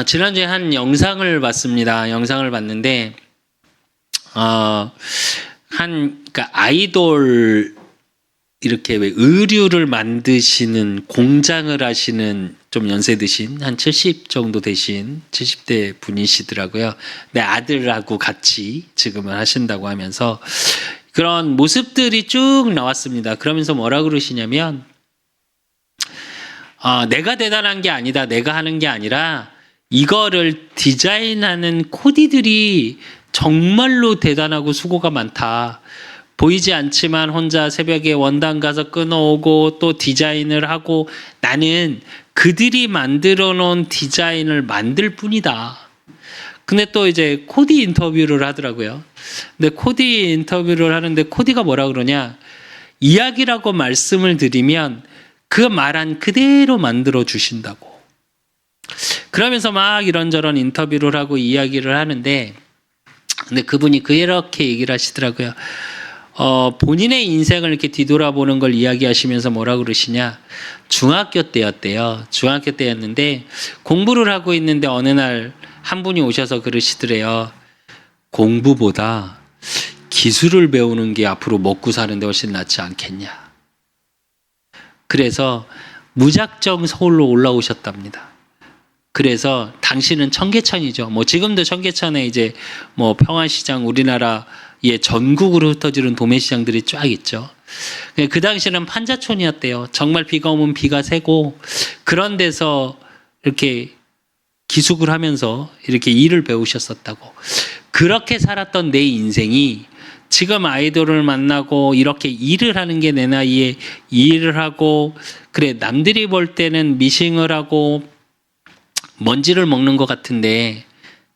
지난주에 한 영상을 봤습니다. 영상을 봤는데, 그러니까 아이돌, 이렇게 왜 의류를 만드시는 공장을 하시는 좀 연세 드신, 한 70 정도 되신 70대 분이시더라고요. 내 아들하고 같이 지금은 하신다고 하면서 그런 모습들이 쭉 나왔습니다. 그러면서 뭐라 그러시냐면, 내가 대단한 게 아니다. 내가 하는 게 아니라 이거를 디자인하는 코디들이 정말로 대단하고 수고가 많다. 보이지 않지만 혼자 새벽에 원단 가서 끊어오고 또 디자인을 하고 나는 그들이 만들어 놓은 디자인을 만들 뿐이다. 근데 또 이제 코디 인터뷰를 하더라고요. 근데 코디 인터뷰를 하는데 코디가 뭐라 그러냐? 이야기라고 말씀을 드리면 그 말한 그대로 만들어 주신다고. 그러면서 막 이런저런 인터뷰를 하고 이야기를 하는데, 근데 그분이 그렇게 얘기를 하시더라고요. 본인의 인생을 이렇게 뒤돌아보는 걸 이야기하시면서 뭐라 그러시냐. 중학교 때였대요. 중학교 때였는데 공부를 하고 있는데 어느 날 한 분이 오셔서 그러시더래요. 공부보다 기술을 배우는 게 앞으로 먹고 사는데 훨씬 낫지 않겠냐. 그래서 무작정 서울로 올라오셨답니다. 그래서 당시는 청계천이죠. 뭐 지금도 청계천에 이제 뭐 평안시장 우리나라의 전국으로 흩어지는 도매시장들이 쫙 있죠. 그 당시는 판자촌이었대요. 정말 비가 오면 비가 새고 그런 데서 이렇게 기숙을 하면서 이렇게 일을 배우셨었다고. 그렇게 살았던 내 인생이 지금 아이돌을 만나고 이렇게 일을 하는 게 내 나이에 일을 하고 그래 남들이 볼 때는 미싱을 하고 먼지를 먹는 것 같은데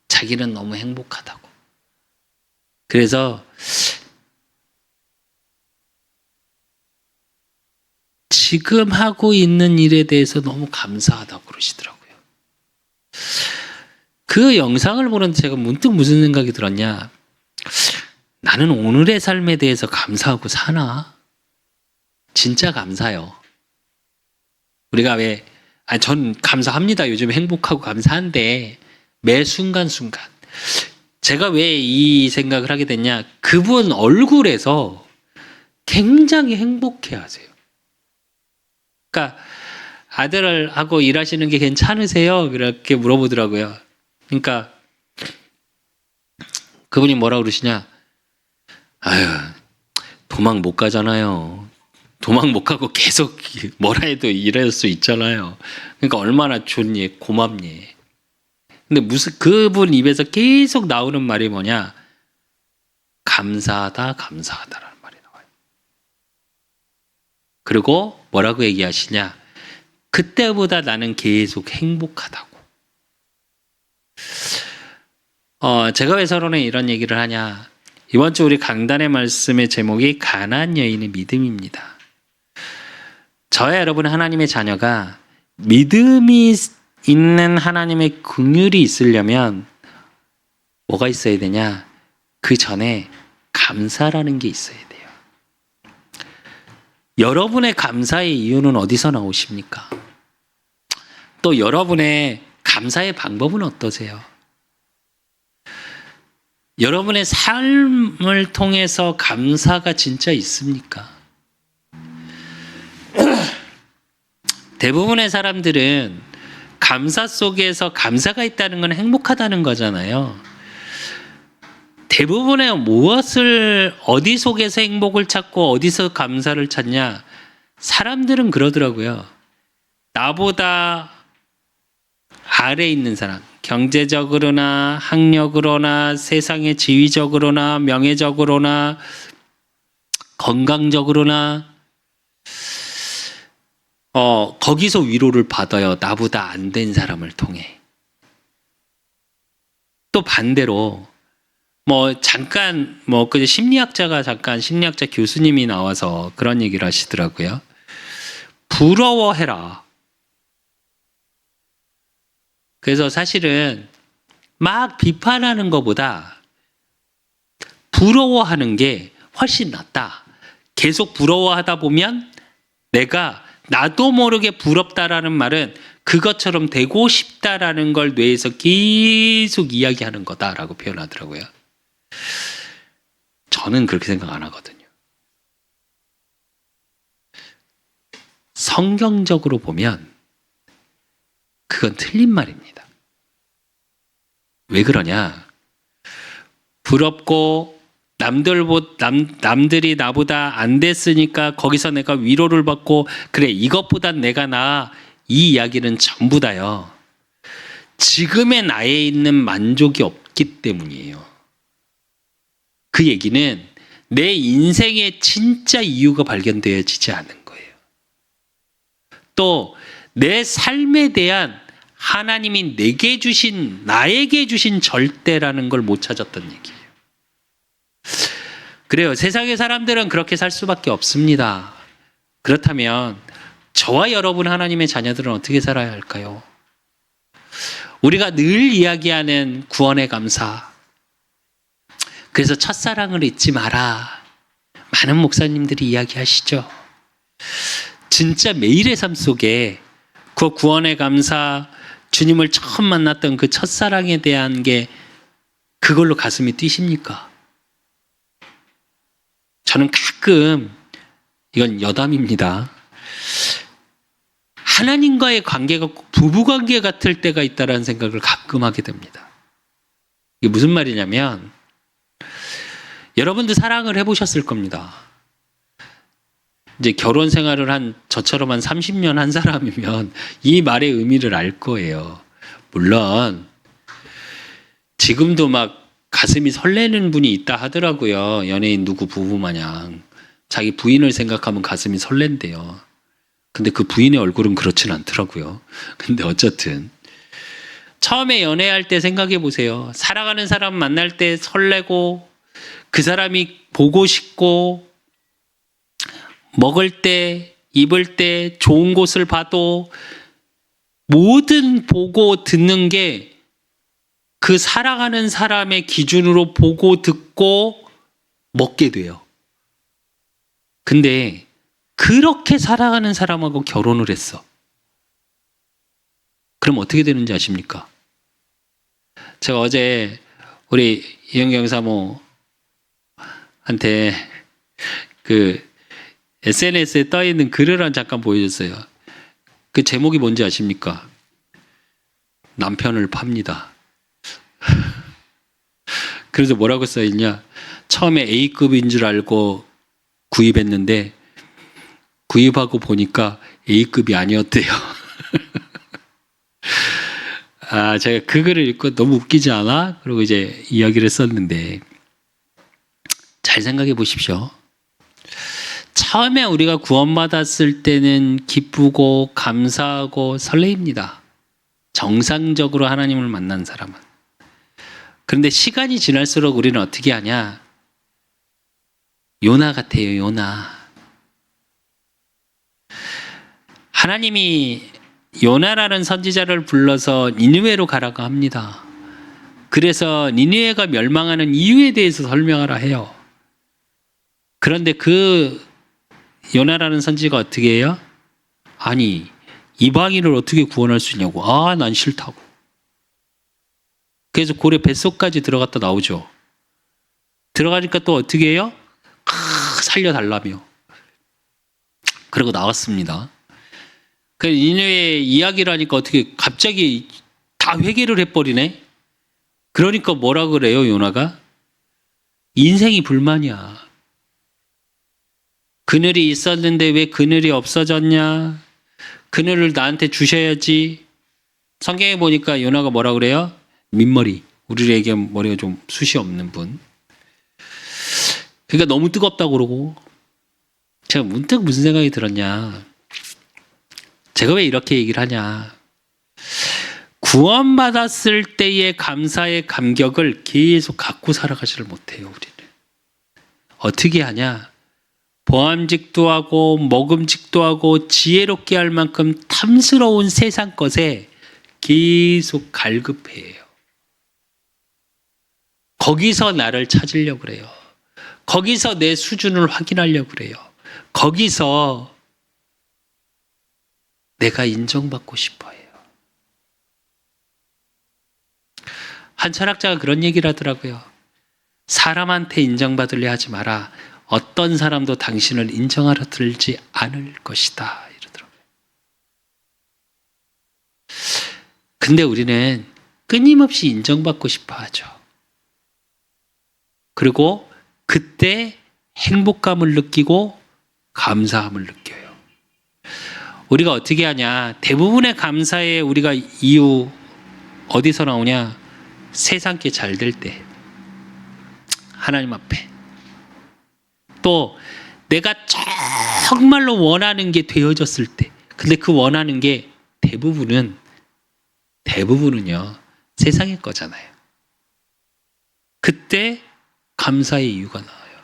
자기는 너무 행복하다고. 그래서 지금 하고 있는 일에 대해서 너무 감사하다고 그러시더라고요. 그 영상을 보는데 제가 문득 무슨 생각이 들었냐. 나는 오늘의 삶에 대해서 감사하고 사나? 진짜 감사해요. 우리가 왜 전 감사합니다. 요즘 행복하고 감사한데 매 순간순간 제가 왜 이 생각을 하게 됐냐. 그분 얼굴에서 굉장히 행복해 하세요. 그러니까 아들을 하고 일하시는 게 괜찮으세요? 이렇게 물어보더라고요. 그러니까 그분이 뭐라 그러시냐. 아유, 도망 못 가잖아요. 도망 못 가고 계속 뭐라 해도 일할 수 있잖아요. 그러니까 얼마나 좋니, 고맙니. 근데 무슨 그분 입에서 계속 나오는 말이 뭐냐? 감사하다, 감사하다라는 말이 나와요. 그리고 뭐라고 얘기하시냐? 그때보다 나는 계속 행복하다고. 제가 왜 서론에 이런 얘기를 하냐? 이번 주 우리 강단의 말씀의 제목이 가나안 여인의 믿음입니다. 저와 여러분 하나님의 자녀가 믿음이 있는 하나님의 긍휼이 있으려면 뭐가 있어야 되냐? 그 전에 감사라는 게 있어야 돼요. 여러분의 감사의 이유는 어디서 나오십니까? 또 여러분의 감사의 방법은 어떠세요? 여러분의 삶을 통해서 감사가 진짜 있습니까? 대부분의 사람들은 감사 속에서 감사가 있다는 건 행복하다는 거잖아요. 대부분의 무엇을 어디 속에서 행복을 찾고 어디서 감사를 찾냐? 사람들은 그러더라고요. 나보다 아래에 있는 사람, 경제적으로나 학력으로나 세상의 지위적으로나 명예적으로나 건강적으로나 거기서 위로를 받아요. 나보다 안 된 사람을 통해. 또 반대로 그 심리학자 교수님이 나와서 그런 얘기를 하시더라고요. 부러워해라. 그래서 사실은 막 비판하는 것보다 부러워하는 게 훨씬 낫다. 계속 부러워하다 보면 나도 모르게 부럽다라는 말은 그것처럼 되고 싶다라는 걸 뇌에서 계속 이야기하는 거다라고 표현하더라고요. 저는 그렇게 생각 안 하거든요. 성경적으로 보면 그건 틀린 말입니다. 왜 그러냐? 부럽고 남들이 나보다 안 됐으니까 거기서 내가 위로를 받고 그래 이것보단 내가 나아, 이 이야기는 전부 다요. 지금의 나에 있는 만족이 없기 때문이에요. 그 얘기는 내 인생의 진짜 이유가 발견되어지지 않은 거예요. 또 내 삶에 대한 하나님이 내게 주신, 나에게 주신 절대라는 걸 못 찾았던 얘기예요. 그래요. 세상의 사람들은 그렇게 살 수밖에 없습니다. 그렇다면 저와 여러분 하나님의 자녀들은 어떻게 살아야 할까요? 우리가 늘 이야기하는 구원의 감사. 그래서 첫사랑을 잊지 마라. 많은 목사님들이 이야기하시죠. 진짜 매일의 삶 속에 그 구원의 감사, 주님을 처음 만났던 그 첫사랑에 대한 게 그걸로 가슴이 뛰십니까? 저는 가끔, 이건 여담입니다, 하나님과의 관계가 부부관계 같을 때가 있다는 생각을 가끔 하게 됩니다. 이게 무슨 말이냐면 여러분도 사랑을 해보셨을 겁니다. 이제 결혼 생활을 저처럼 한 30년 한 사람이면 이 말의 의미를 알 거예요. 물론 지금도 막 가슴이 설레는 분이 있다 하더라고요. 연예인 누구 부부 마냥 자기 부인을 생각하면 가슴이 설렌대요. 근데 그 부인의 얼굴은 그렇진 않더라고요. 근데 어쨌든 처음에 연애할 때 생각해 보세요. 사랑하는 사람 만날 때 설레고 그 사람이 보고 싶고 먹을 때, 입을 때, 좋은 곳을 봐도 모든 보고 듣는 게 그 사랑하는 사람의 기준으로 보고 듣고 먹게 돼요. 근데 그렇게 사랑하는 사람하고 결혼을 했어. 그럼 어떻게 되는지 아십니까? 제가 어제 우리 이영경 사모한테 그 SNS에 떠 있는 글을 잠깐 보여줬어요. 그 제목이 뭔지 아십니까? 남편을 팝니다. 그래서 뭐라고 써있냐? 처음에 A급인 줄 알고 구입했는데 구입하고 보니까 A급이 아니었대요. 제가 그 글을 읽고 너무 웃기지 않아? 그리고 이제 이야기를 썼는데 잘 생각해 보십시오. 처음에 우리가 구원받았을 때는 기쁘고 감사하고 설레입니다. 정상적으로 하나님을 만난 사람은. 그런데 시간이 지날수록 우리는 어떻게 하냐? 요나 같아요, 요나. 하나님이 요나라는 선지자를 불러서 니느웨로 가라고 합니다. 그래서 니느웨가 멸망하는 이유에 대해서 설명하라 해요. 그런데 그 요나라는 선지자가 어떻게 해요? 아니, 이방인을 어떻게 구원할 수 있냐고. 난 싫다고. 그래서 고래 뱃속까지 들어갔다 나오죠. 들어가니까 또 어떻게 해요? 살려달라며. 그러고 나왔습니다. 그 니느웨 이야기를 하니까 어떻게 갑자기 다 회개를 해버리네? 그러니까 뭐라 그래요, 요나가? 인생이 불만이야. 그늘이 있었는데 왜 그늘이 없어졌냐? 그늘을 나한테 주셔야지. 성경에 보니까 요나가 뭐라 그래요? 민머리. 우리에게 머리가 좀 숱이 없는 분. 그러니까 너무 뜨겁다고 그러고. 제가 문득 무슨 생각이 들었냐. 제가 왜 이렇게 얘기를 하냐. 구원받았을 때의 감사의 감격을 계속 갖고 살아가지를 못해요, 우리는. 어떻게 하냐. 보암직도 하고 먹음직도 하고 지혜롭게 할 만큼 탐스러운 세상 것에 계속 갈급해요. 거기서 나를 찾으려고 그래요. 거기서 내 수준을 확인하려고 그래요. 거기서 내가 인정받고 싶어해요. 한 철학자가 그런 얘기를 하더라고요. 사람한테 인정받으려 하지 마라. 어떤 사람도 당신을 인정하려 들지 않을 것이다. 이러더라고요. 근데 우리는 끊임없이 인정받고 싶어 하죠. 그리고 그때 행복감을 느끼고 감사함을 느껴요. 우리가 어떻게 하냐? 대부분의 감사에 우리가 이유 어디서 나오냐? 세상 게 잘 될 때. 하나님 앞에. 또 내가 정말로 원하는 게 되어졌을 때. 근데 그 원하는 게 대부분은요. 세상의 거잖아요. 그때 감사의 이유가 나와요.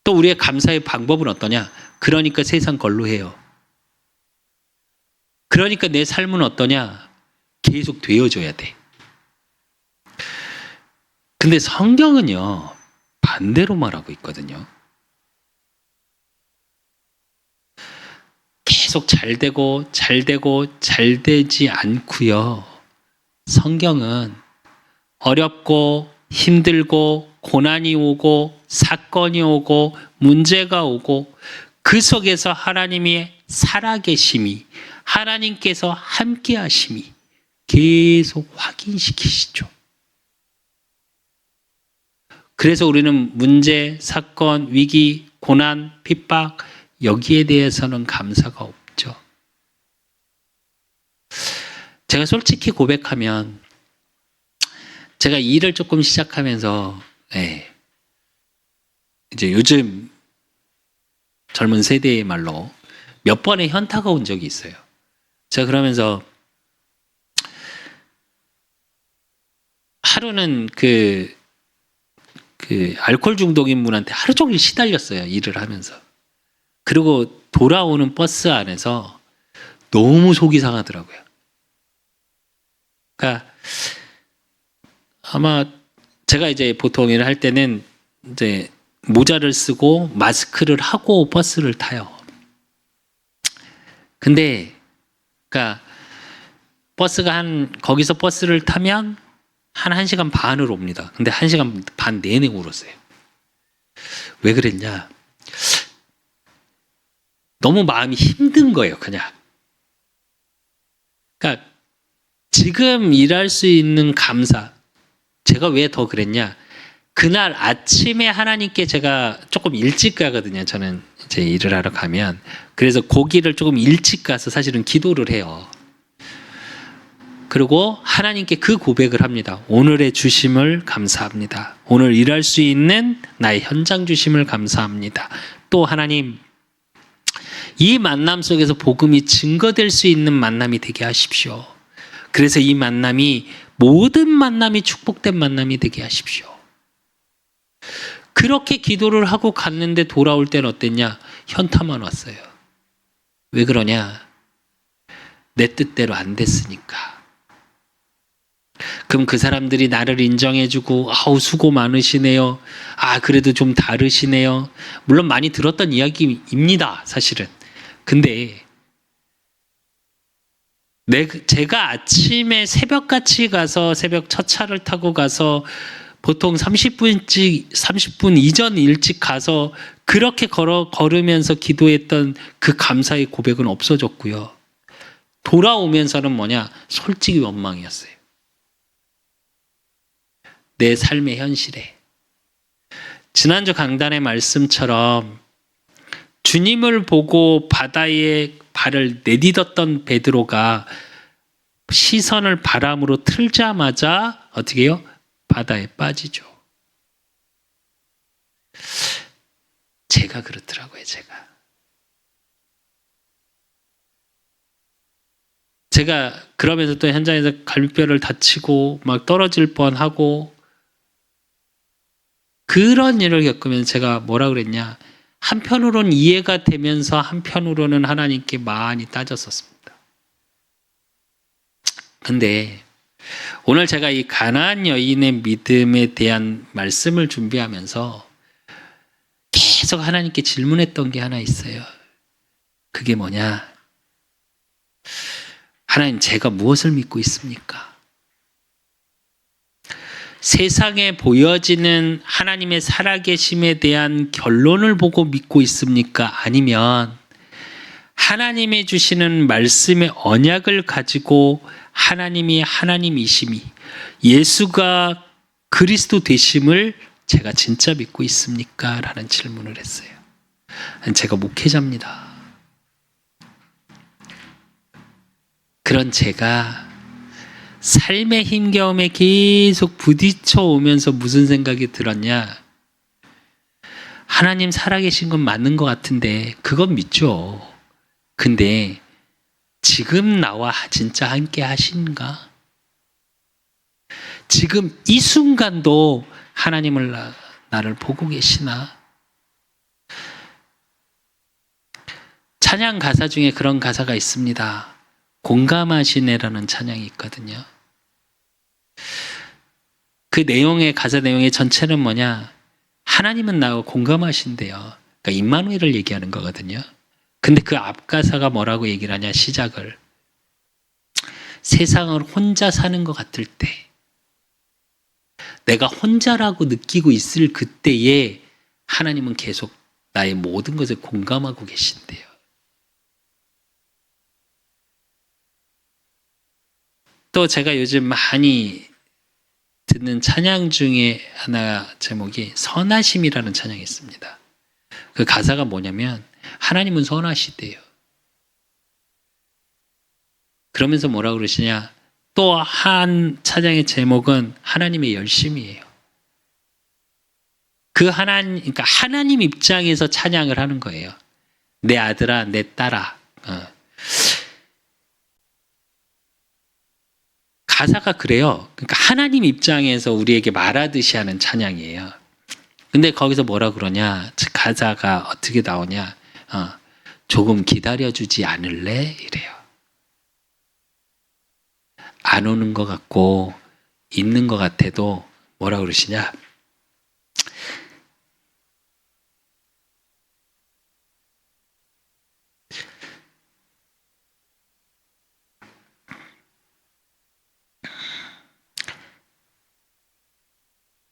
또 우리의 감사의 방법은 어떠냐? 그러니까 세상 걸로 해요. 그러니까 내 삶은 어떠냐? 계속 되어줘야 돼. 근데 성경은요, 반대로 말하고 있거든요. 계속 잘 되지 않고요. 성경은 어렵고 힘들고 고난이 오고 사건이 오고 문제가 오고 그 속에서 하나님이 살아계심이 하나님께서 함께 하심이 계속 확인시키시죠. 그래서 우리는 문제, 사건, 위기, 고난, 핍박 여기에 대해서는 감사가 없죠. 제가 솔직히 고백하면 제가 일을 조금 시작하면서 이제 요즘 젊은 세대의 말로 몇 번의 현타가 온 적이 있어요. 제가 그러면서 하루는 그 알코올 중독인 분한테 하루 종일 시달렸어요. 일을 하면서. 그리고 돌아오는 버스 안에서 너무 속이 상하더라고요. 그러니까 아마 제가 이제 보통 일을 할 때는 이제 모자를 쓰고 마스크를 하고 버스를 타요. 근데 그러니까 버스가 거기서 버스를 타면 한 1시간 반을 옵니다. 근데 1시간 반 내내 울었어요. 왜 그랬냐? 너무 마음이 힘든 거예요, 그냥. 그러니까 지금 일할 수 있는 감사. 제가 왜 더 그랬냐? 그날 아침에 하나님께 제가 조금 일찍 가거든요. 저는 이제 일을 하러 가면. 그래서 거기를 조금 일찍 가서 사실은 기도를 해요. 그리고 하나님께 그 고백을 합니다. 오늘의 주심을 감사합니다. 오늘 일할 수 있는 나의 현장 주심을 감사합니다. 또 하나님, 이 만남 속에서 복음이 증거될 수 있는 만남이 되게 하십시오. 그래서 이 만남이 모든 만남이 축복된 만남이 되게 하십시오. 그렇게 기도를 하고 갔는데 돌아올 때는 어땠냐? 현타만 왔어요. 왜 그러냐? 내 뜻대로 안 됐으니까. 그럼 그 사람들이 나를 인정해주고 아우 수고 많으시네요. 아 그래도 좀 다르시네요. 물론 많이 들었던 이야기입니다. 사실은. 근데 제가 아침에 새벽같이 가서 새벽 첫 차를 타고 가서 보통 30분 이전 일찍 가서 그렇게 걸으면서 기도했던 그 감사의 고백은 없어졌고요. 돌아오면서는 뭐냐? 솔직히 원망이었어요. 내 삶의 현실에. 지난주 강단의 말씀처럼 주님을 보고 바다에 발을 내딛었던 베드로가 시선을 바람으로 틀자마자 어떻게 해요? 바다에 빠지죠. 제가 그렇더라고요. 제가 그러면서 또 현장에서 갈비뼈를 다치고 막 떨어질 뻔하고 그런 일을 겪으면 제가 뭐라 그랬냐? 한편으로는 이해가 되면서 한편으로는 하나님께 많이 따졌었습니다. 근데 오늘 제가 이 가나안 여인의 믿음에 대한 말씀을 준비하면서 계속 하나님께 질문했던 게 하나 있어요. 그게 뭐냐? 하나님, 제가 무엇을 믿고 있습니까? 세상에 보여지는 하나님의 살아계심에 대한 결론을 보고 믿고 있습니까? 아니면 하나님이 주시는 말씀의 언약을 가지고 하나님이 하나님이심이, 예수가 그리스도 되심을 제가 진짜 믿고 있습니까? 라는 질문을 했어요. 제가 목회자입니다. 그런 제가 삶의 힘겨움에 계속 부딪혀 오면서 무슨 생각이 들었냐? 하나님 살아계신 건 맞는 것 같은데 그건 믿죠. 근데 지금 나와 진짜 함께 하신가? 지금 이 순간도 하나님을 나를 보고 계시나? 찬양 가사 중에 그런 가사가 있습니다. 공감하시네라는 찬양이 있거든요. 그 내용의 가사 내용의 전체는 뭐냐? 하나님은 나와 공감하신대요. 그러니까 임마누엘을 얘기하는 거거든요. 근데 그 앞가사가 뭐라고 얘기를 하냐? 시작을 세상을 혼자 사는 것 같을 때, 내가 혼자라고 느끼고 있을 그때에 하나님은 계속 나의 모든 것을 공감하고 계신대요. 또 제가 요즘 많이 듣는 찬양 중에 하나 제목이 선하심이라는 찬양이 있습니다. 그 가사가 뭐냐면 하나님은 선하시대요. 그러면서 뭐라고 그러시냐? 또 한 찬양의 제목은 하나님의 열심이에요. 그러니까 하나님 입장에서 찬양을 하는 거예요. 내 아들아, 내 딸아. 가사가 그래요. 그러니까 하나님 입장에서 우리에게 말하듯이 하는 찬양이에요. 근데 거기서 뭐라 그러냐? 가사가 어떻게 나오냐? 조금 기다려주지 않을래? 이래요. 안 오는 것 같고 있는 것 같아도 뭐라 그러시냐?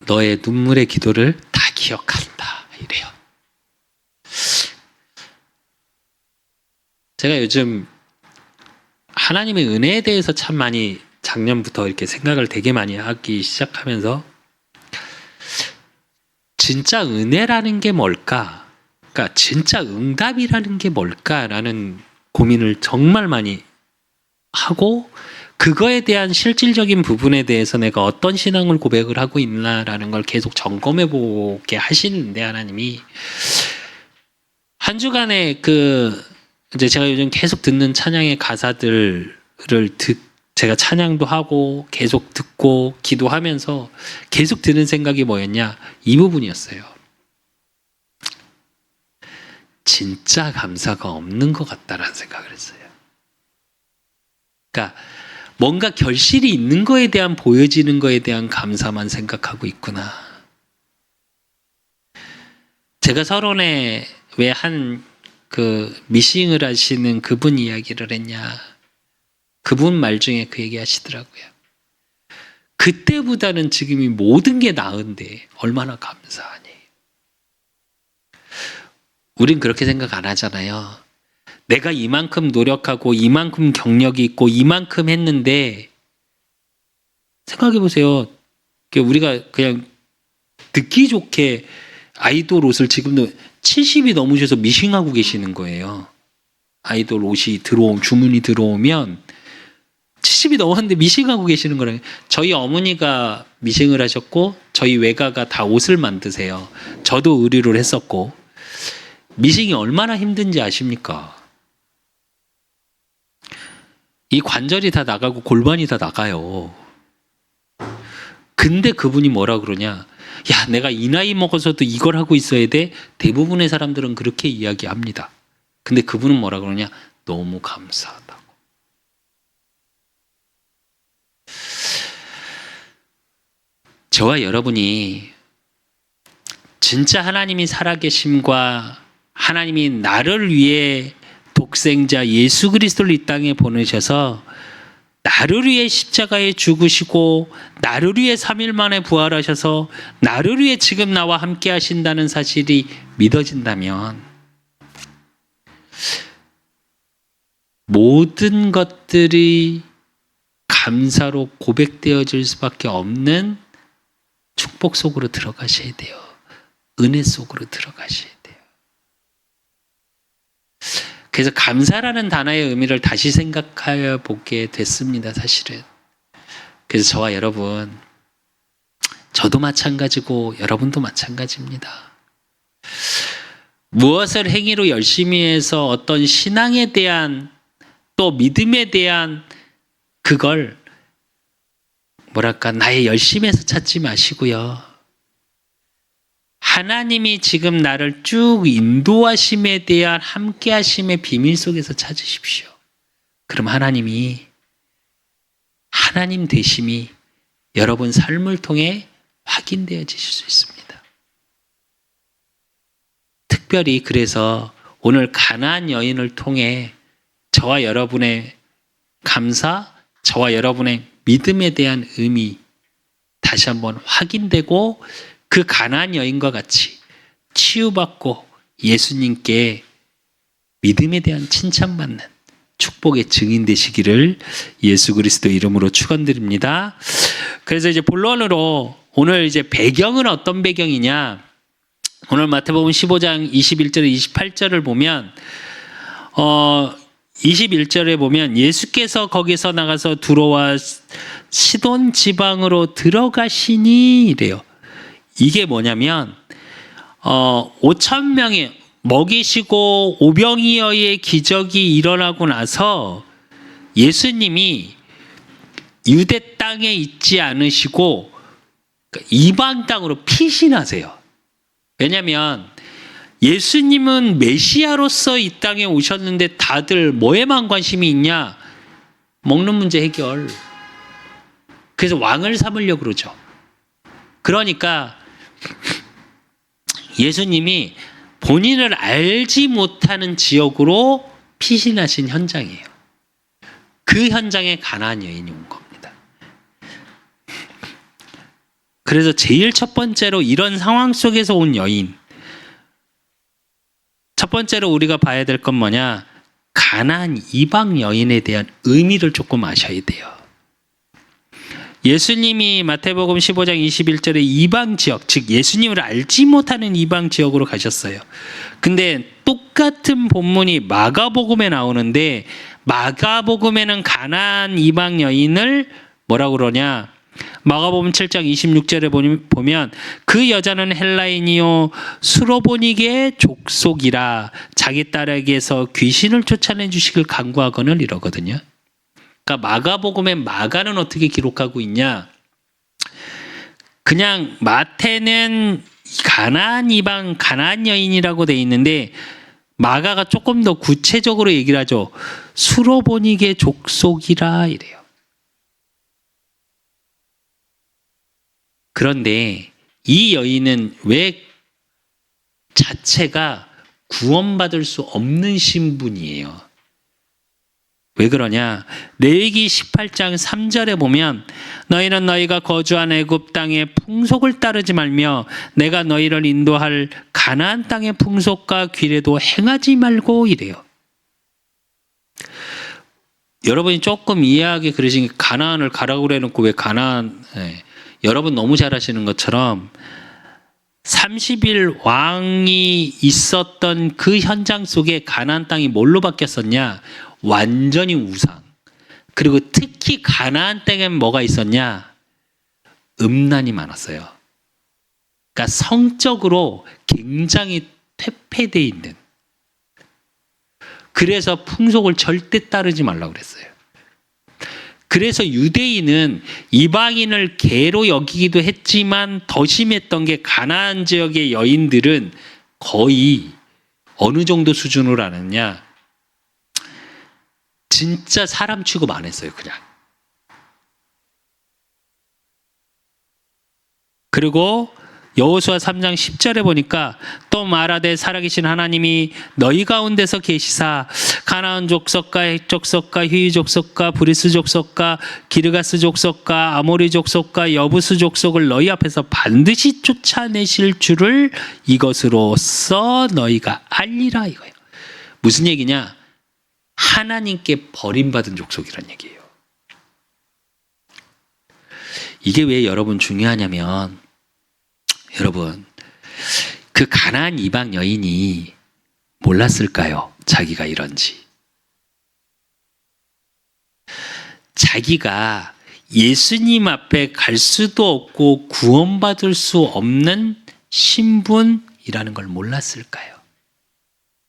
너의 눈물의 기도를 다 기억한다. 이래요. 제가 요즘 하나님의 은혜에 대해서 참 많이 작년부터 이렇게 생각을 되게 많이 하기 시작하면서 진짜 은혜라는 게 뭘까? 그러니까 진짜 응답이라는 게 뭘까라는 고민을 정말 많이 하고 그거에 대한 실질적인 부분에 대해서 내가 어떤 신앙을 고백을 하고 있나라는 걸 계속 점검해 보게 하시는데 하나님이 한 주간에 이제 제가 요즘 계속 듣는 찬양의 가사들을 제가 찬양도 하고 계속 듣고 기도하면서 계속 드는 생각이 뭐였냐? 이 부분이었어요. 진짜 감사가 없는 것 같다라는 생각을 했어요. 그러니까 뭔가 결실이 있는 거에 대한 보여지는 거에 대한 감사만 생각하고 있구나. 제가 서론에 왜 미싱을 하시는 그분 이야기를 했냐. 그분 말 중에 그 얘기 하시더라고요. 그때보다는 지금이 모든 게 나은데 얼마나 감사하니. 우린 그렇게 생각 안 하잖아요. 내가 이만큼 노력하고 이만큼 경력이 있고 이만큼 했는데 생각해 보세요. 우리가 그냥 듣기 좋게 아이돌 옷을 지금도 70이 넘으셔서 미싱하고 계시는 거예요. 아이돌 옷이 주문이 들어오면 70이 넘었는데 미싱하고 계시는 거라요. 저희 어머니가 미싱을 하셨고 저희 외가가 다 옷을 만드세요. 저도 의류를 했었고 미싱이 얼마나 힘든지 아십니까? 이 관절이 다 나가고 골반이 다 나가요. 근데 그분이 뭐라 그러냐? 야, 내가 이 나이 먹어서도 이걸 하고 있어야 돼? 대부분의 사람들은 그렇게 이야기합니다. 근데 그분은 뭐라 그러냐? 너무 감사하다고. 저와 여러분이 진짜 하나님이 살아계심과 하나님이 나를 위해 독생자 예수 그리스도를 이 땅에 보내셔서 나를 위해 십자가에 죽으시고 나를 위해 3일 만에 부활하셔서 나를 위해 지금 나와 함께 하신다는 사실이 믿어진다면 모든 것들이 감사로 고백되어질 수밖에 없는 축복 속으로 들어가셔야 돼요. 은혜 속으로 들어가셔야 돼요. 그래서 감사라는 단어의 의미를 다시 생각해 보게 됐습니다, 사실은. 그래서 저와 여러분, 저도 마찬가지고 여러분도 마찬가지입니다. 무엇을 행위로 열심히 해서 어떤 신앙에 대한 또 믿음에 대한 그걸 나의 열심에서 찾지 마시고요. 하나님이 지금 나를 쭉 인도하심에 대한 함께 하심의 비밀 속에서 찾으십시오. 그럼 하나님이 하나님 되심이 여러분 삶을 통해 확인되어지실 수 있습니다. 특별히 그래서 오늘 가나안 여인을 통해 저와 여러분의 감사, 저와 여러분의 믿음에 대한 의미 다시 한번 확인되고 그 가나안 여인과 같이 치유받고 예수님께 믿음에 대한 칭찬받는 축복의 증인 되시기를 예수 그리스도 이름으로 축원드립니다. 그래서 이제 본론으로 오늘 이제 배경은 어떤 배경이냐? 오늘 마태복음 15장 21절에 28절을 보면 21절에 보면 예수께서 거기서 나가서 두로와 시돈 지방으로 들어가시니 이래요. 이게 뭐냐면 5,000명이 먹이시고 오병이어의 기적이 일어나고 나서 예수님이 유대 땅에 있지 않으시고 이방 땅으로 피신하세요. 왜냐하면 예수님은 메시아로서 이 땅에 오셨는데 다들 뭐에만 관심이 있냐? 먹는 문제 해결. 그래서 왕을 삼으려고 그러죠. 그러니까 예수님이 본인을 알지 못하는 지역으로 피신하신 현장이에요. 그 현장에 가나안 여인이 온 겁니다. 그래서 제일 첫 번째로 이런 상황 속에서 온 여인, 첫 번째로 우리가 봐야 될 건 뭐냐? 가나안 이방 여인에 대한 의미를 조금 아셔야 돼요. 예수님이 마태복음 15장 21절에 이방 지역, 즉 예수님을 알지 못하는 이방 지역으로 가셨어요. 근데 똑같은 본문이 마가복음에 나오는데 마가복음에는 가나안 이방 여인을 뭐라고 그러냐? 마가복음 7장 26절에 보면 그 여자는 헬라인이요 수로보니게의 족속이라 자기 딸에게서 귀신을 쫓아내 주시길 간구하거늘 이러거든요. 그러니까 마가복음의 마가는 어떻게 기록하고 있냐? 그냥 마태는 가나안 이방 가나안 여인이라고 돼 있는데 마가가 조금 더 구체적으로 얘기를 하죠. 수로보니게 족속이라 이래요. 그런데 이 여인은 왜 자체가 구원받을 수 없는 신분이에요. 왜 그러냐? 레위기 18장 3절에 보면 너희는 너희가 거주한 애굽 땅의 풍속을 따르지 말며 내가 너희를 인도할 가나안 땅의 풍속과 규례도 행하지 말고 이래요. 여러분이 조금 이해하기 그러신 게 가나안을 가라고 그래놓고 왜 가나안 여러분 너무 잘 아시는 것처럼 30일 왕이 있었던 그 현장 속에 가나안 땅이 뭘로 바뀌었었냐? 완전히 우상. 그리고 특히 가나안 땅엔 뭐가 있었냐? 음란이 많았어요. 그러니까 성적으로 굉장히 퇴폐되어 있는. 그래서 풍속을 절대 따르지 말라고 그랬어요. 그래서 유대인은 이방인을 개로 여기기도 했지만 더 심했던 게 가나안 지역의 여인들은 거의 어느 정도 수준으로 하느냐? 진짜 사람 취급 안 했어요, 그냥. 그리고 여호수아 3장 10절에 보니까 또 말하되 살아계신 하나님이 너희 가운데서 계시사 가나안 족속과 헷 족속과 휘 족속과 브리스 족속과 기르가스 족속과 아모리 족속과 여부스 족속을 너희 앞에서 반드시 쫓아내실 줄을 이것으로써 너희가 알리라 이거예요. 무슨 얘기냐? 하나님께 버림받은 족속이란 얘기예요. 이게 왜 여러분 중요하냐면, 여러분, 그 가나안 이방 여인이 몰랐을까요? 자기가 이런지. 자기가 예수님 앞에 갈 수도 없고 구원받을 수 없는 신분이라는 걸 몰랐을까요?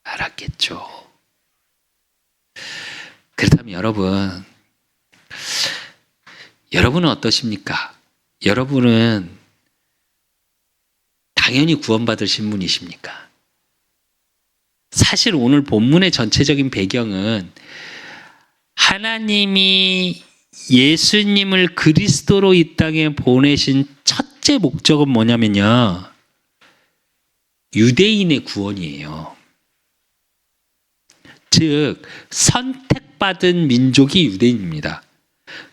알았겠죠. 그렇다면 여러분은 어떠십니까? 여러분은 당연히 구원받을 신분이십니까? 사실 오늘 본문의 전체적인 배경은 하나님이 예수님을 그리스도로 이 땅에 보내신 첫째 목적은 뭐냐면요, 유대인의 구원이에요. 즉 선택받은 민족이 유대인입니다.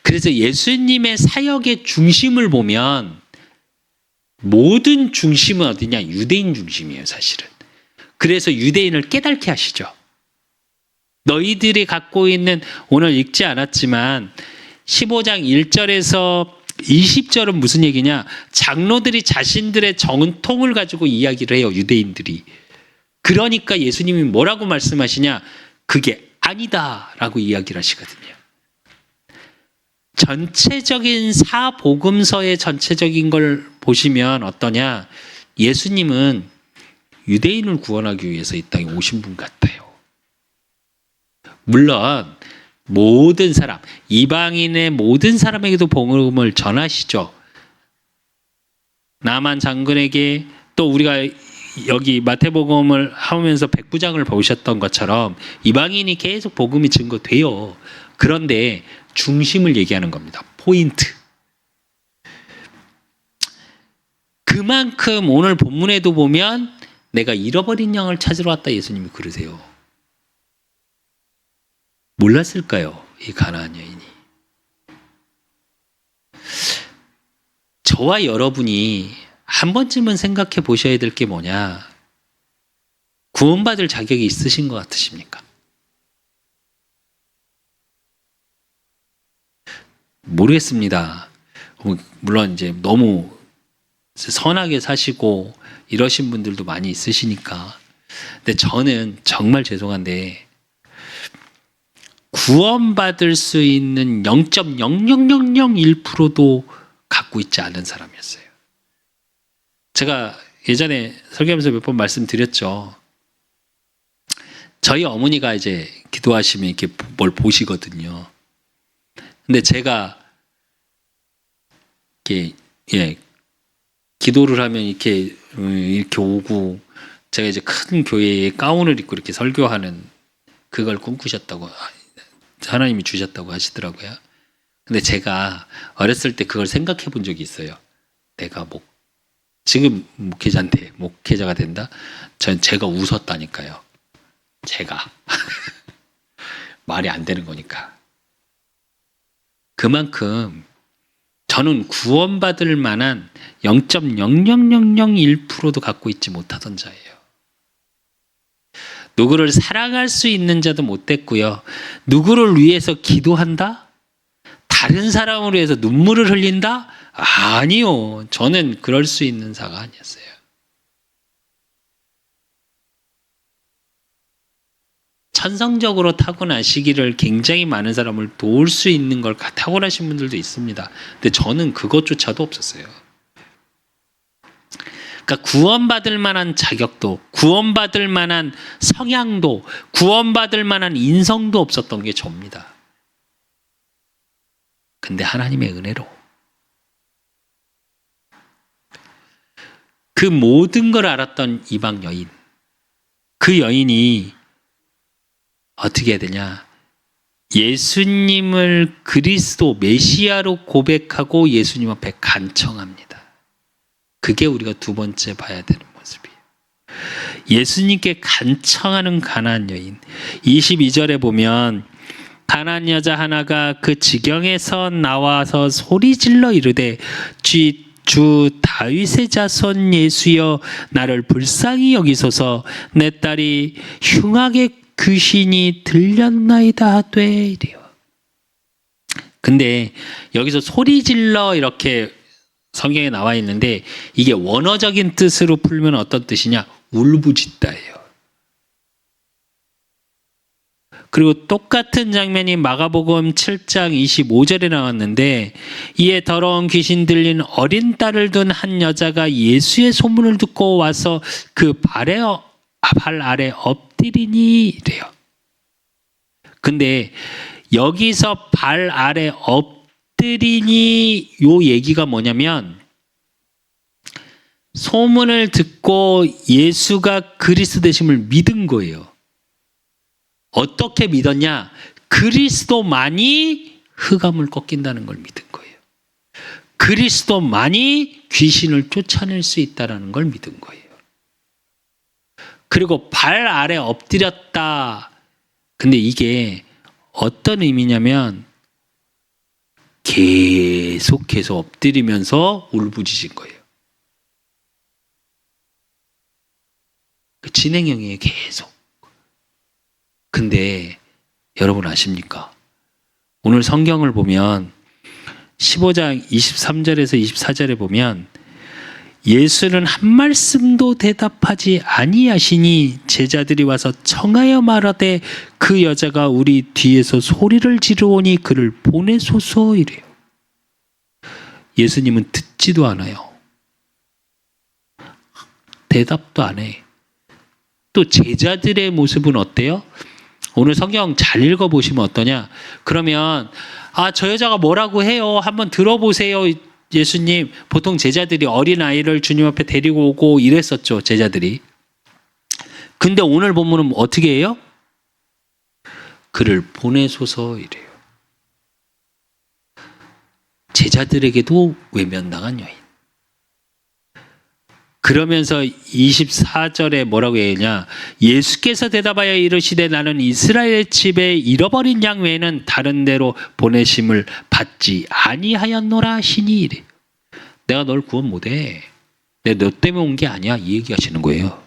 그래서 예수님의 사역의 중심을 보면 모든 중심은 어디냐? 유대인 중심이에요, 사실은. 그래서 유대인을 깨닫게 하시죠. 너희들이 갖고 있는, 오늘 읽지 않았지만 15장 1절에서 20절은 무슨 얘기냐? 장로들이 자신들의 정통을 가지고 이야기를 해요, 유대인들이. 그러니까 예수님이 뭐라고 말씀하시냐? 그게 아니다라고 이야기를 하시거든요. 전체적인 사복음서의 전체적인 걸 보시면 어떠냐? 예수님은 유대인을 구원하기 위해서 이 땅에 오신 분 같아요. 물론 모든 사람, 이방인의 모든 사람에게도 복음을 전하시죠. 나만 장군에게, 또 우리가 여기 마태복음을 하면서 백부장을 보셨던 것처럼 이방인이 계속 복음이 증거돼요. 그런데 중심을 얘기하는 겁니다. 포인트. 그만큼 오늘 본문에도 보면 내가 잃어버린 양을 찾으러 왔다, 예수님이 그러세요. 몰랐을까요? 이 가나안 여인이. 저와 여러분이 한 번쯤은 생각해 보셔야 될 게 뭐냐? 구원받을 자격이 있으신 것 같으십니까? 모르겠습니다. 물론 이제 너무 선하게 사시고 이러신 분들도 많이 있으시니까. 근데 저는 정말 죄송한데 구원받을 수 있는 0.00001%도 갖고 있지 않은 사람이었어요. 제가 예전에 설교하면서 몇 번 말씀드렸죠. 저희 어머니가 이제 기도하시면 이렇게 뭘 보시거든요. 근데 제가 이렇게 기도를 하면 이렇게 오고, 제가 이제 큰 교회에 가운을 입고 이렇게 설교하는 그걸 꿈꾸셨다고, 하나님이 주셨다고 하시더라고요. 근데 제가 어렸을 때 그걸 생각해 본 적이 있어요. 내가 지금 목회자가 된다? 제가 웃었다니까요. 제가. 말이 안 되는 거니까. 그만큼 저는 구원받을 만한 0.00001%도 갖고 있지 못하던 자예요. 누구를 사랑할 수 있는 자도 못 됐고요. 누구를 위해서 기도한다? 다른 사람을 위해서 눈물을 흘린다? 아니요. 저는 그럴 수 있는 자가 아니었어요. 천성적으로 타고나시기를 굉장히 많은 사람을 도울 수 있는 걸 타고나신 분들도 있습니다. 근데 저는 그것조차도 없었어요. 그러니까 구원받을 만한 자격도, 구원받을 만한 성향도, 구원받을 만한 인성도 없었던 게 저입니다. 근데 하나님의 은혜로 그 모든 걸 알았던 이방 여인, 그 여인이 어떻게 해야 되냐? 예수님을 그리스도 메시아로 고백하고 예수님 앞에 간청합니다. 그게 우리가 두 번째 봐야 되는 모습이에요. 예수님께 간청하는 가나안 여인. 22절에 보면 가나안 여자 하나가 그 지경에서 나와서 소리질러 이르되 주 다윗의 자손 예수여 나를 불쌍히 여기소서 내 딸이 흉악의 귀신이 들렸나이다 하되 이래요. 근데 여기서 소리질러 이렇게 성경에 나와 있는데 이게 원어적인 뜻으로 풀면 어떤 뜻이냐? 울부짖다예요. 그리고 똑같은 장면이 마가복음 7장 25절에 나왔는데 이에 더러운 귀신 들린 어린 딸을 둔 한 여자가 예수의 소문을 듣고 와서 그 발 아래 엎드리니 이래요. 근데 여기서 발 아래 엎드리니 요 얘기가 뭐냐면 소문을 듣고 예수가 그리스도 되심을 믿은 거예요. 어떻게 믿었냐? 그리스도만이 흑암을 꺾인다는 걸 믿은 거예요. 그리스도만이 귀신을 쫓아낼 수 있다는 걸 믿은 거예요. 그리고 발 아래 엎드렸다. 근데 이게 어떤 의미냐면 계속해서 엎드리면서 울부짖은 거예요. 그 진행형이에요. 계속. 근데 여러분 아십니까? 오늘 성경을 보면 15장 23절에서 24절에 보면 예수는 한 말씀도 대답하지 아니하시니 제자들이 와서 청하여 말하되 그 여자가 우리 뒤에서 소리를 지르오니 그를 보내소서 이래요. 예수님은 듣지도 않아요. 대답도 안 해. 또 제자들의 모습은 어때요? 오늘 성경 잘 읽어보시면 어떠냐? 그러면 저 여자가 뭐라고 해요? 한번 들어보세요. 예수님. 보통 제자들이 어린아이를 주님 앞에 데리고 오고 이랬었죠. 제자들이. 근데 오늘 본문은 어떻게 해요? 그를 보내소서 이래요. 제자들에게도 외면당한 여인. 그러면서 24절에 뭐라고 해야 예수께서 대답하여 이르시되 나는 이스라엘 집에 잃어버린 양 외에는 다른 데로 보내심을 받지 아니하였노라 하시니 이래. 내가 널 구원 못해. 내가 너 때문에 온 게 아니야. 이 얘기하시는 거예요.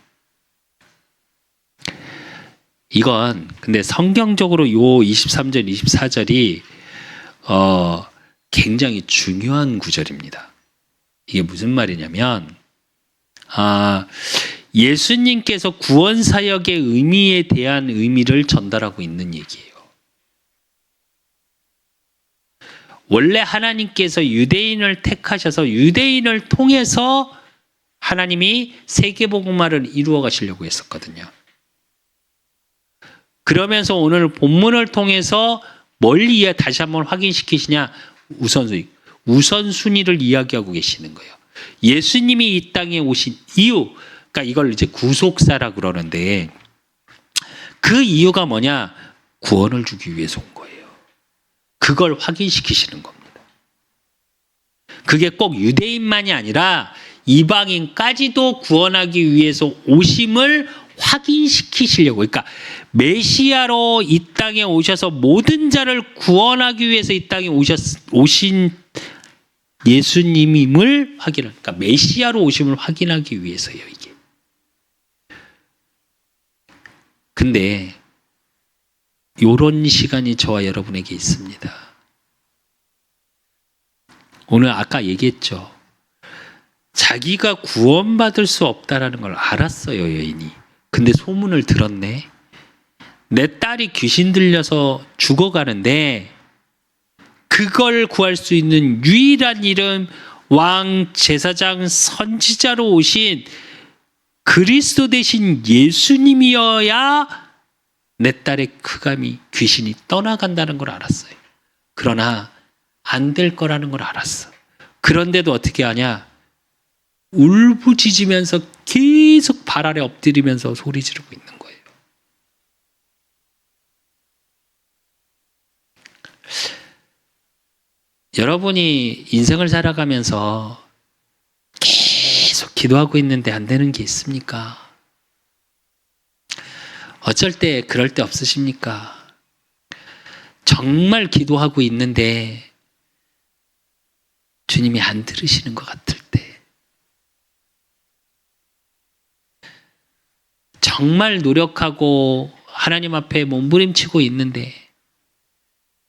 이건 근데 성경적으로 요 23절 24절이 굉장히 중요한 구절입니다. 이게 무슨 말이냐면 예수님께서 구원 사역의 의미에 대한 의미를 전달하고 있는 얘기예요. 원래 하나님께서 유대인을 택하셔서 유대인을 통해서 하나님이 세계복음화를 이루어 가시려고 했었거든요. 그러면서 오늘 본문을 통해서 뭘 다시 한번 확인시키시냐? 우선순위를 이야기하고 계시는 거예요. 예수님이 이 땅에 오신 이유, 그러니까 이걸 이제 구속사라고 그러는데 그 이유가 뭐냐? 구원을 주기 위해서 온 거예요. 그걸 확인시키시는 겁니다. 그게 꼭 유대인만이 아니라 이방인까지도 구원하기 위해서 오심을 확인시키시려고. 그러니까 메시아로 이 땅에 오셔서 모든 자를 구원하기 위해서 이 땅에 오신 예수님임을 그러니까 메시아로 오심을 확인하기 위해서예요, 이게. 근데 요런 시간이 저와 여러분에게 있습니다. 오늘 아까 얘기했죠. 자기가 구원받을 수 없다라는 걸 알았어요, 여인이. 근데 소문을 들었네. 내 딸이 귀신 들려서 죽어가는데 그걸 구할 수 있는 유일한 이름, 왕, 제사장, 선지자로 오신 그리스도 되신 예수님이어야 내 딸의 흑암이, 귀신이 떠나간다는 걸 알았어요. 그러나 안 될 거라는 걸 알았어. 그런데도 어떻게 하냐? 울부짖으면서 계속 발 아래 엎드리면서 소리 지르고 있는 거예요. 여러분이 인생을 살아가면서 기도하고 있는데 안 되는 게 있습니까? 어쩔 때 그럴 때 없으십니까? 정말 기도하고 있는데 주님이 안 들으시는 것 같을 때, 정말 노력하고 하나님 앞에 몸부림치고 있는데,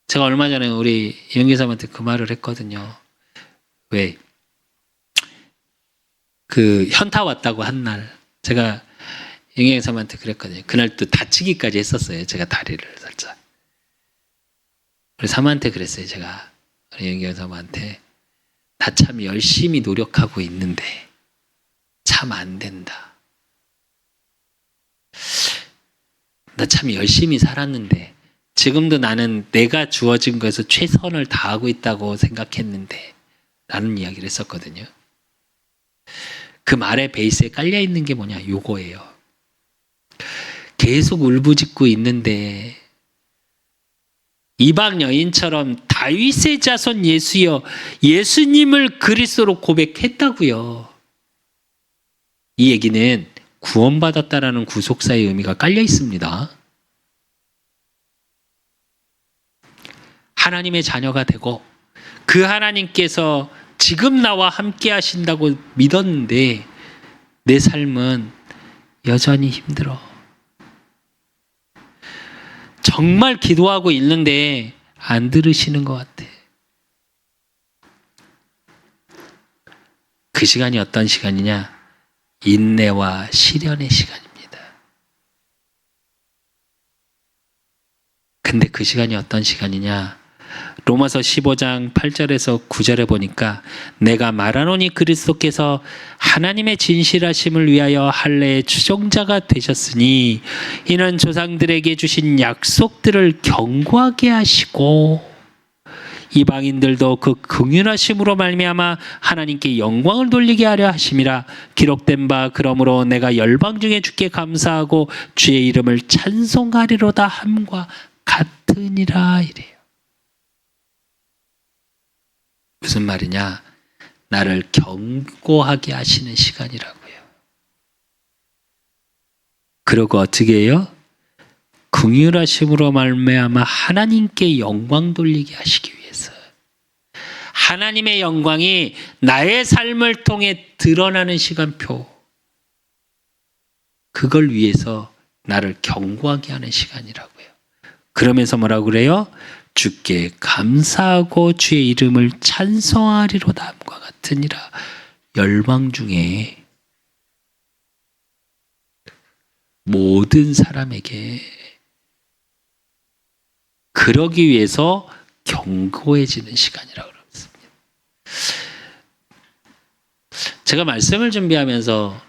제가 얼마 전에 우리 이영기사님한테 그 말을 했거든요. 왜? 그 현타 왔다고 한 날 제가 영기사님한테 그랬거든요. 그날 또 다치기까지 했었어요. 제가 다리를 살짝. 우리 사모한테 그랬어요. 제가 우리 영기사님한테 나 참 열심히 노력하고 있는데 참 안 된다. 나 참 열심히 살았는데 지금도 나는 내가 주어진 것에서 최선을 다하고 있다고 생각했는데 라는 이야기를 했었거든요. 그 말의 베이스에 깔려 있는 게 뭐냐? 요거예요. 계속 울부짖고 있는데 이방 여인처럼 다윗의 자손 예수여, 예수님을 그리스도로 고백했다고요. 이 얘기는 구원받았다라는 구속사의 의미가 깔려 있습니다. 하나님의 자녀가 되고 그 하나님께서 지금 나와 함께 하신다고 믿었는데 내 삶은 여전히 힘들어. 정말 기도하고 있는데 안 들으시는 것 같아. 그 시간이 어떤 시간이냐? 인내와 시련의 시간입니다. 근데 그 시간이 어떤 시간이냐? 로마서 15장 8절에서 9절에 보니까 내가 말하노니 그리스도께서 하나님의 진실하심을 위하여 할례의 추종자가 되셨으니 이는 조상들에게 주신 약속들을 견고하게 하시고 이방인들도 그 긍휼하심으로 말미암아 하나님께 영광을 돌리게 하려 하심이라. 기록된 바 그러므로 내가 열방 중에 주께 감사하고 주의 이름을 찬송하리로다 함과 같으니라 이래요. 무슨 말이냐? 나를 견고하게 하시는 시간이라고요. 그리고 어떻게 해요? 긍휼하심으로 말미암아 하나님께 영광 돌리게 하시기 위해서. 하나님의 영광이 나의 삶을 통해 드러나는 시간표. 그걸 위해서 나를 견고하게 하는 시간이라고요. 그러면서 뭐라고 그래요? 주께 감사하고 주의 이름을 찬송하리로다 함과 같으니라. 열방 중에 모든 사람에게 그러기 위해서 견고해지는 시간이라고 그랬습니다. 제가 말씀을 준비하면서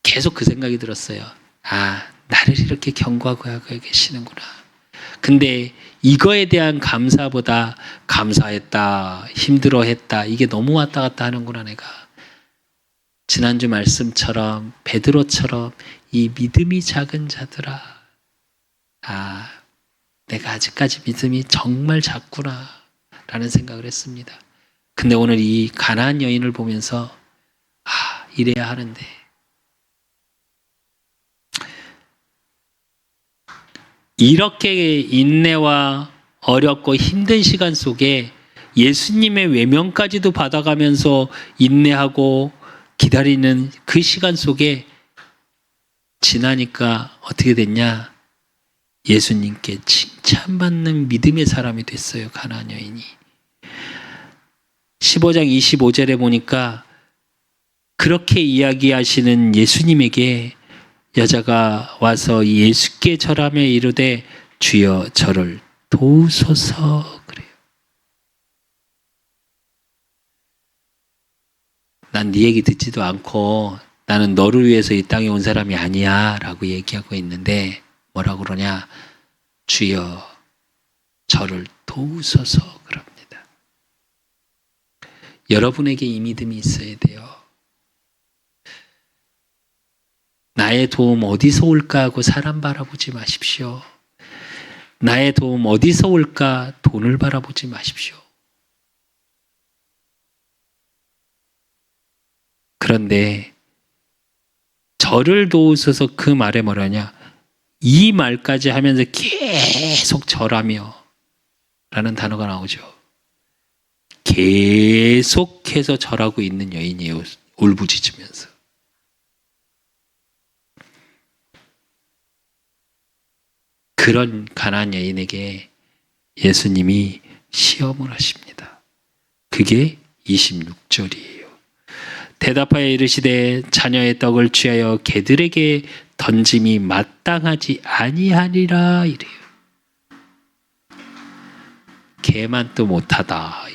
계속 그 생각이 들었어요. 아, 나를 이렇게 견고하고 하고 계시는구나. 근데 이거에 대한 감사보다 감사했다, 힘들어했다, 이게 너무 왔다 갔다 하는구나 내가. 지난주 말씀처럼 베드로처럼 이 믿음이 작은 자들아, 아, 내가 아직까지 믿음이 정말 작구나 라는 생각을 했습니다. 근데 오늘 이 가나안 여인을 보면서 아, 이래야 하는데, 이렇게 인내와 어렵고 힘든 시간 속에 예수님의 외면까지도 받아가면서 인내하고 기다리는 그 시간 속에 지나니까 어떻게 됐냐? 예수님께 칭찬받는 믿음의 사람이 됐어요. 가나안 여인이. 15장 25절에 보니까 그렇게 이야기하시는 예수님에게 여자가 와서 예수께 절하며 이르되 주여 저를 도우소서 그래요. 난 네 얘기 듣지도 않고 나는 너를 위해서 이 땅에 온 사람이 아니야 라고 얘기하고 있는데 뭐라고 그러냐? 주여 저를 도우소서 그럽니다. 여러분에게 이 믿음이 있어야 돼요. 나의 도움 어디서 올까 하고 사람 바라보지 마십시오. 나의 도움 어디서 올까 돈을 바라보지 마십시오. 그런데 저를 도우소서 그 말에 뭐라냐? 이 말까지 하면서 계속 절하며 라는 단어가 나오죠. 계속해서 절하고 있는 여인이에요. 울부짖으면서. 그런 가난한 여인에게 예수님이 시험을 하십니다. 그게 26절이에요. 대답하여 이르시되 자녀의 떡을 취하여 개들에게 던짐이 마땅하지 아니하리라 이래요. 개만 또 못하다.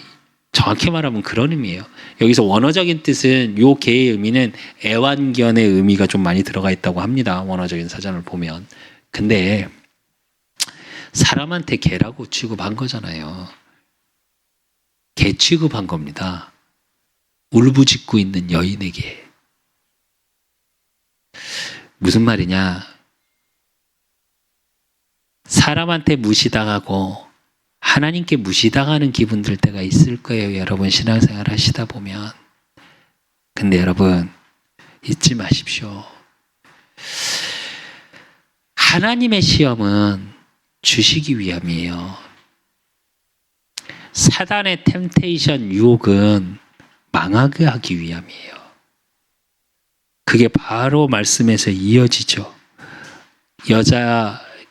정확히 말하면 그런 의미예요. 여기서 원어적인 뜻은 요 개의 의미는 애완견의 의미가 좀 많이 들어가 있다고 합니다. 원어적인 사전을 보면. 근데 사람한테 개라고 취급한 거잖아요. 개 취급한 겁니다. 울부짖고 있는 여인에게. 무슨 말이냐? 사람한테 무시당하고 하나님께 무시당하는 기분 들 때가 있을 거예요. 여러분 신앙생활 하시다 보면. 근데 여러분 잊지 마십시오. 하나님의 시험은 주시기 위함이에요. 사단의 템테이션 유혹은 망하게 하기 위함이에요. 그게 바로 말씀에서 이어지죠.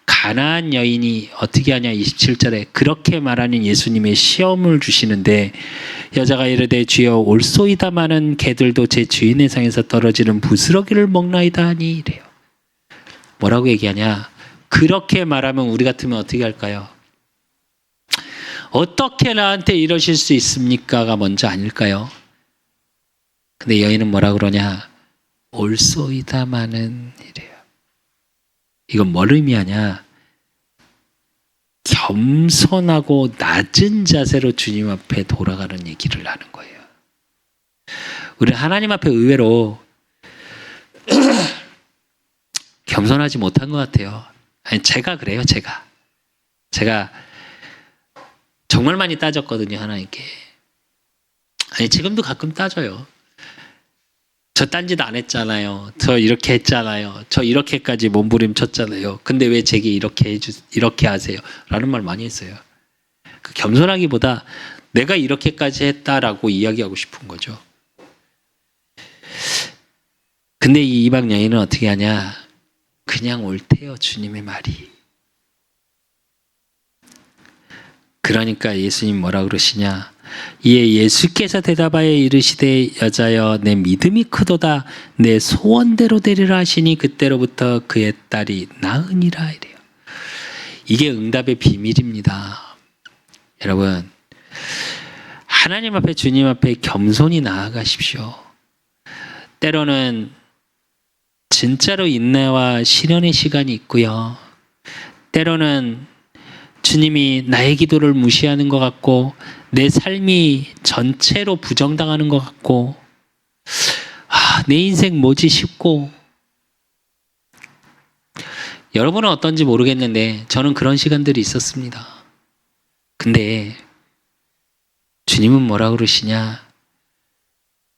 가나안 여인이 어떻게 하냐 27절에 그렇게 말하는 예수님의 시험을 주시는데 여자가 이르되 주여 올소이다마는 개들도 제 주인의 상에서 떨어지는 부스러기를 먹나이다 하니 이래요. 뭐라고 얘기하냐? 그렇게 말하면 우리 같으면 어떻게 할까요? 어떻게 나한테 이러실 수 있습니까가 먼저 아닐까요? 근데 여인은 뭐라 그러냐? 올소이다마는 이래요. 이건 뭘 의미하냐? 겸손하고 낮은 자세로 주님 앞에 돌아가는 얘기를 하는 거예요. 우리 하나님 앞에 의외로 겸손하지 못한 것 같아요. 아니 제가 그래요. 제가 정말 많이 따졌거든요. 하나님께. 아니 지금도 가끔 따져요. 저 딴 짓 안 했잖아요. 저 이렇게 했잖아요. 저 이렇게까지 몸부림쳤잖아요. 근데 왜 제게 이렇게 하세요? 라는 말 많이 했어요. 그 겸손하기보다 내가 이렇게까지 했다라고 이야기하고 싶은 거죠. 근데 이 이방 여인은 어떻게 하냐? 그냥 옳대요. 주님의 말이. 그러니까 예수님 뭐라 그러시냐? 이에 예수께서 대답하여 이르시되 여자여 내 믿음이 크도다 내 소원대로 되리라 하시니 그때로부터 그의 딸이 나으니라 이래요. 이게 응답의 비밀입니다. 여러분 하나님 앞에 주님 앞에 겸손히 나아가십시오. 때로는 진짜로 인내와 시련의 시간이 있고요. 때로는 주님이 나의 기도를 무시하는 것 같고 내 삶이 전체로 부정당하는 것 같고 내 인생 뭐지 싶고 여러분은 어떤지 모르겠는데 저는 그런 시간들이 있었습니다. 근데 주님은 뭐라 그러시냐?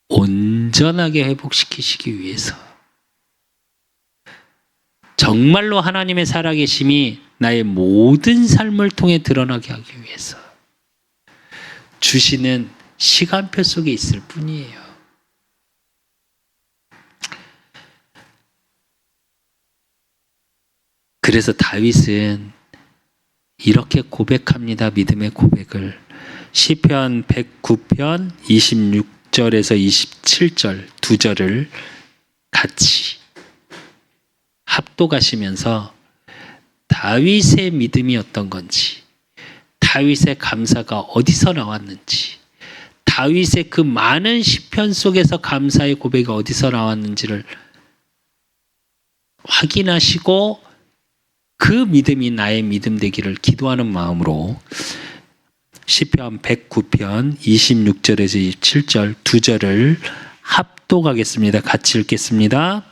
온전하게 회복시키시기 위해서 정말로 하나님의 살아계심이 나의 모든 삶을 통해 드러나게 하기 위해서 주시는 시간표 속에 있을 뿐이에요. 그래서 다윗은 이렇게 고백합니다. 믿음의 고백을. 시편 109편 26절에서 27절 두 절을 같이 합독하시면서 다윗의 믿음이 어떤 건지, 다윗의 감사가 어디서 나왔는지, 다윗의 그 많은 시편 속에서 감사의 고백이 어디서 나왔는지를 확인하시고 그 믿음이 나의 믿음 되기를 기도하는 마음으로 시편 109편 26절에서 27절 두 절을 합독하겠습니다. 같이 읽겠습니다.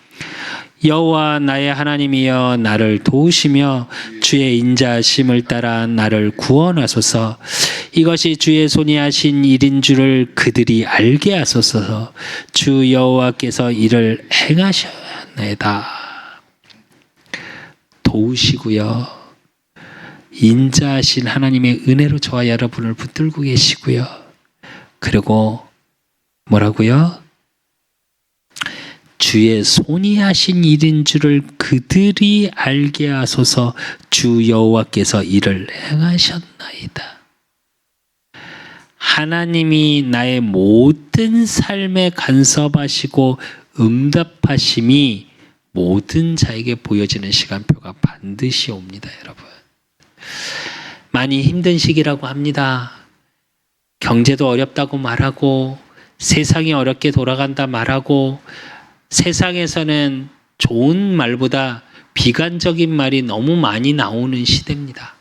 여호와 나의 하나님이여 나를 도우시며 주의 인자하심을 따라 나를 구원하소서. 이것이 주의 손이 하신 일인 줄을 그들이 알게 하소서. 주 여호와께서 이를 행하셨나이다. 도우시고요. 인자하신 하나님의 은혜로 저와 여러분을 붙들고 계시고요. 그리고 뭐라고요? 주의 손이 하신 일인 줄을 그들이 알게 하소서. 주 여호와께서 이를 행하셨나이다. 하나님이 나의 모든 삶에 간섭하시고 응답하심이 모든 자에게 보여지는 시간표가 반드시 옵니다, 여러분. 많이 힘든 시기라고 합니다. 경제도 어렵다고 말하고 세상이 어렵게 돌아간다 말하고 세상에서는 좋은 말보다 비관적인 말이 너무 많이 나오는 시대입니다.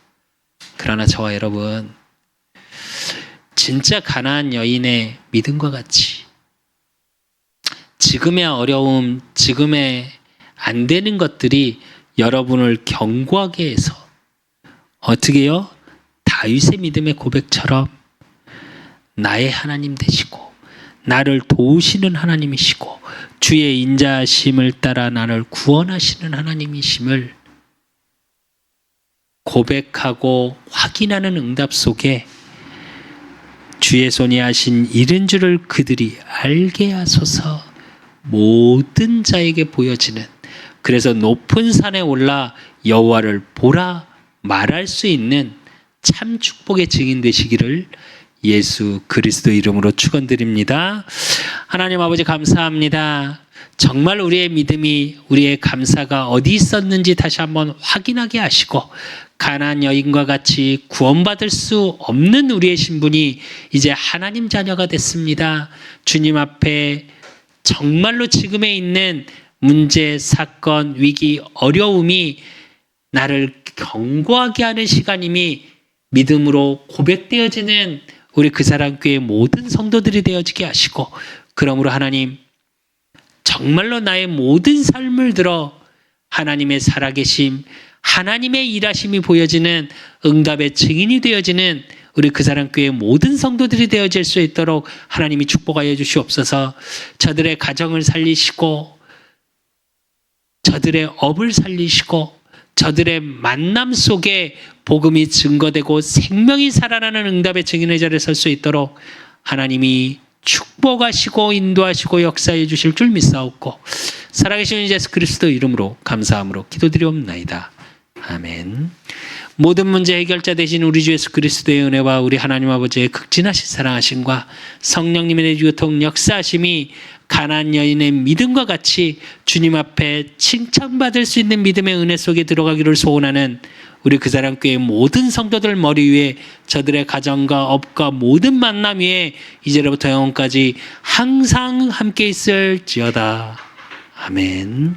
그러나 저와 여러분, 진짜 가나안 여인의 믿음과 같이 지금의 어려움, 지금의 안 되는 것들이 여러분을 견고하게 해서 어떻게 해요? 다윗의 믿음의 고백처럼 나의 하나님 되시고 나를 도우시는 하나님이시고 주의 인자하심을 따라 나를 구원하시는 하나님이심을 고백하고 확인하는 응답 속에 주의 손이 하신 일인 줄을 그들이 알게 하소서. 모든 자에게 보여지는, 그래서 높은 산에 올라 여호와를 보라 말할 수 있는 참 축복의 증인 되시기를 예수 그리스도 이름으로 축원드립니다. 하나님 아버지 감사합니다. 정말 우리의 믿음이, 우리의 감사가 어디 있었는지 다시 한번 확인하게 하시고 가나안 여인과 같이 구원받을 수 없는 우리의 신분이 이제 하나님 자녀가 됐습니다. 주님 앞에 정말로 지금에 있는 문제, 사건, 위기, 어려움이 나를 견고하게 하는 시간임이 믿음으로 고백되어지는 우리 그 사람 교회 모든 성도들이 되어지게 하시고, 그러므로 하나님 정말로 나의 모든 삶을 들어 하나님의 살아계심, 하나님의 일하심이 보여지는 응답의 증인이 되어지는 우리 그 사람 교회 모든 성도들이 되어질 수 있도록 하나님이 축복하여 주시옵소서. 저들의 가정을 살리시고 저들의 업을 살리시고 저들의 만남 속에 복음이 증거되고 생명이 살아나는 응답의 증인의 자리에 설 수 있도록 하나님이 축복하시고 인도하시고 역사해 주실 줄 믿사옵고 살아계신 예수 그리스도 이름으로 감사함으로 기도드리옵나이다. 아멘. 모든 문제 해결자 되신 우리 주 예수 그리스도의 은혜와 우리 하나님 아버지의 극진하신 사랑하심과 성령님의 교통 역사하심이 가나안 여인의 믿음과 같이 주님 앞에 칭찬받을 수 있는 믿음의 은혜 속에 들어가기를 소원하는 우리 그 사람 교회 모든 성도들 머리 위에 저들의 가정과 업과 모든 만남 위에 이제로부터 영원까지 항상 함께 있을지어다. 아멘.